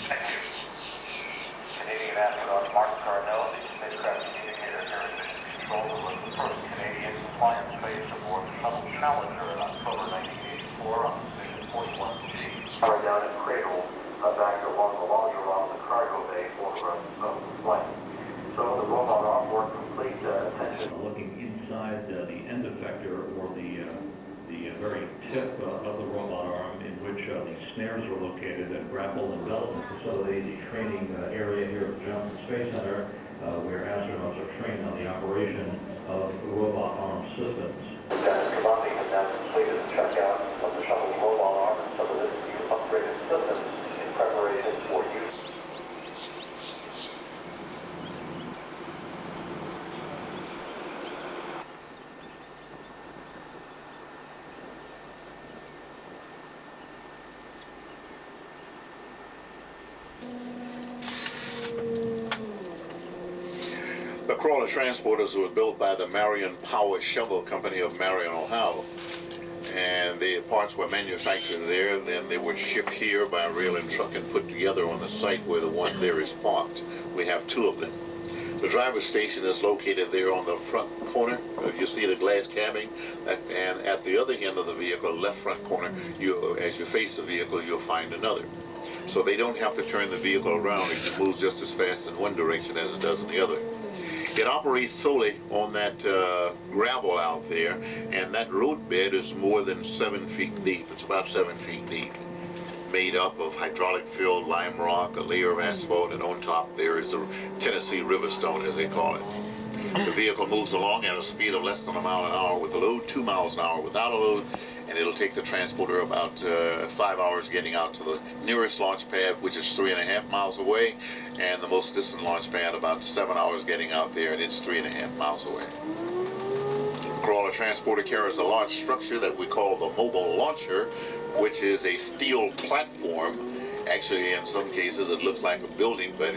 Canadian astronaut Mark Carnell, the spacecraft communicator here at Mission Control, was the first Canadian to fly in space aboard the Shuttle Challenger in October 1984 on Mission 41G. Powered down and cradled back along the launch around the cargo bay for the flight. So the robot arm worked complete attention. Looking inside the end effector, or the very tip of the robot arm, in which the snares are located at Grapple and Development Facility, the training area here at the Johnson Space Center, where astronauts are trained on the operation of robot arm systems. Dennis Cavani has now completed the checkout of the shuttle's robot arm and some of its new upgraded systems in preparation for use. The crawler transporters were built by the Marion Power Shovel Company of Marion, Ohio. And the parts were manufactured there, then they were shipped here by rail and truck and put together on the site where the one there is parked. We have two of them. The driver's station is located there on the front corner. You see the glass cabbing, and at the other end of the vehicle, left front corner, as you face the vehicle, you'll find another. So they don't have to turn the vehicle around. It moves just as fast in one direction as it does in the other. It operates solely on that gravel out there, and that road bed is more than 7 feet deep. It's about 7 feet deep, made up of hydraulic-filled lime rock, a layer of asphalt, and on top there is the Tennessee River Stone, as they call it. The vehicle moves along at a speed of less than a mile an hour with a load, 2 miles an hour without a load, and it'll take the transporter about 5 hours getting out to the nearest launch pad, which is 3.5 miles away, and the most distant launch pad about 7 hours getting out there, and it's 3.5 miles away. The crawler transporter carries a large structure that we call the mobile launcher, which is a steel platform. Actually, in some cases, it looks like a building, but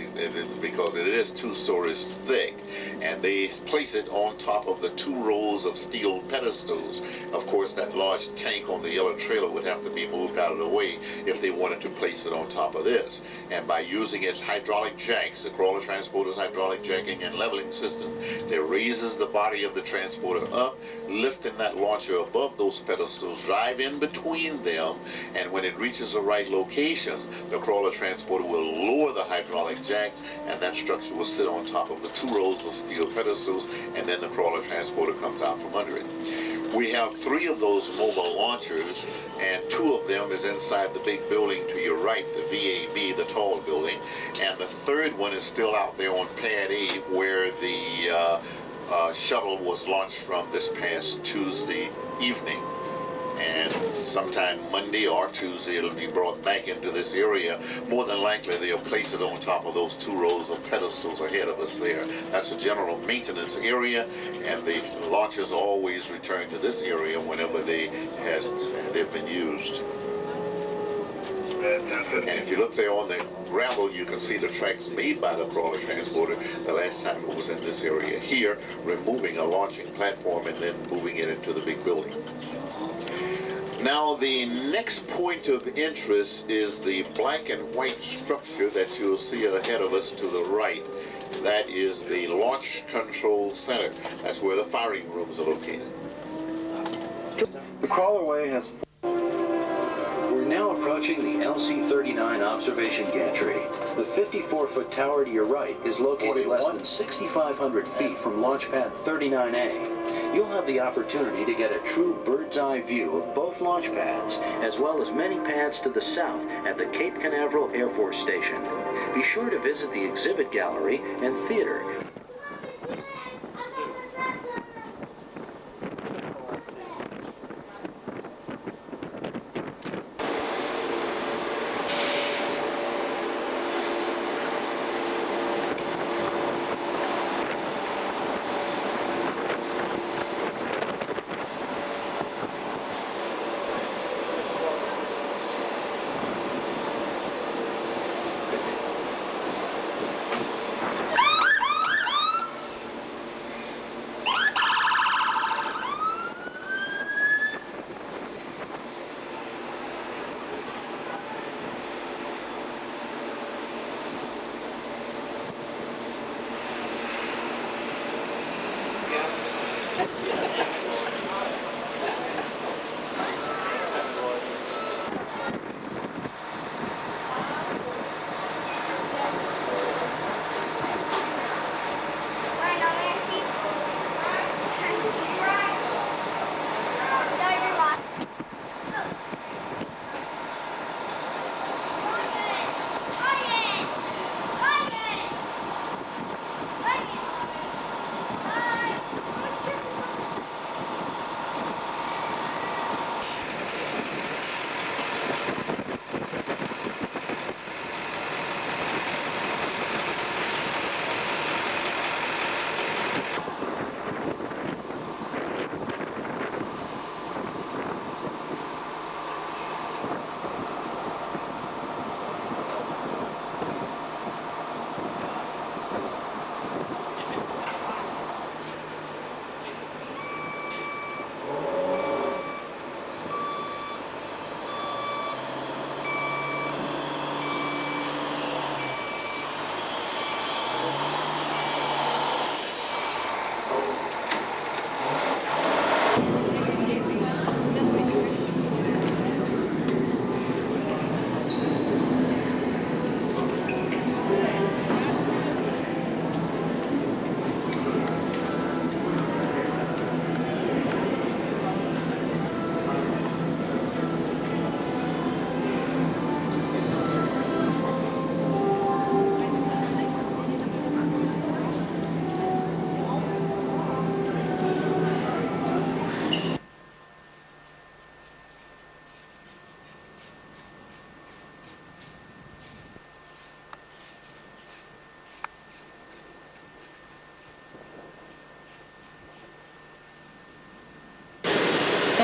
because it is 2 stories thick, and they place it on top of the 2 rows of steel pedestals. Of course, that large tank on the yellow trailer would have to be moved out of the way if they wanted to place it on top of this. And by using its hydraulic jacks, the crawler transporter's hydraulic jacking and leveling system, it raises the body of the transporter up, lifting that launcher above those pedestals, drive in between them, and when it reaches the right location, the crawler transporter will lower the hydraulic jacks, and that structure will sit on top of the 2 rows of steel pedestals, and then the crawler transporter comes out from under it. We have 3 of those mobile launchers, and 2 of them is inside the big building to your right, the VAB, the tall building, and the 3rd one is still out there on Pad A, where the shuttle was launched from this past Tuesday evening. And sometime Monday or Tuesday it'll be brought back into this area. More than likely they'll place it on top of those 2 rows of pedestals ahead of us there. That's a general maintenance area, and the launchers always return to this area whenever they've been used. And if you look there on the gravel, you can see the tracks made by the crawler transporter the last time it was in this area here, removing a launching platform and then moving it into the big building. Now, the next point of interest is the black and white structure that you'll see ahead of us to the right. That is the Launch Control Center. That's where the firing rooms are located. The crawlerway has... We're now approaching the LC-39 observation gantry. The 54-foot tower to your right is located less than 6,500 feet from Launch Pad 39A. You'll have the opportunity to get a true bird's-eye view of both launch pads, as well as many pads to the south at the Cape Canaveral Air Force Station. Be sure to visit the exhibit gallery and theater.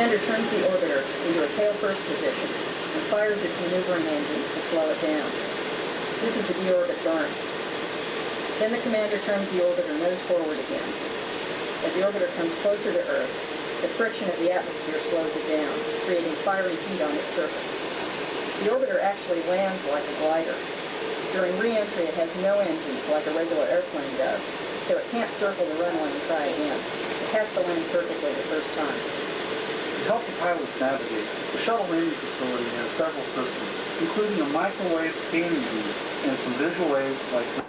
commander turns the orbiter into a tail-first position and fires its maneuvering engines to slow it down. This is the deorbit burn. Then the commander turns the orbiter nose forward again. As the orbiter comes closer to Earth, the friction of the atmosphere slows it down, creating fiery heat on its surface. The orbiter actually lands like a glider. During re-entry, it has no engines like a regular airplane does, so it can't circle the runway and try again. It has to land perfectly the first time. To help the pilots navigate, the shuttle landing facility has several systems, including a microwave scanning booth and some visual aids like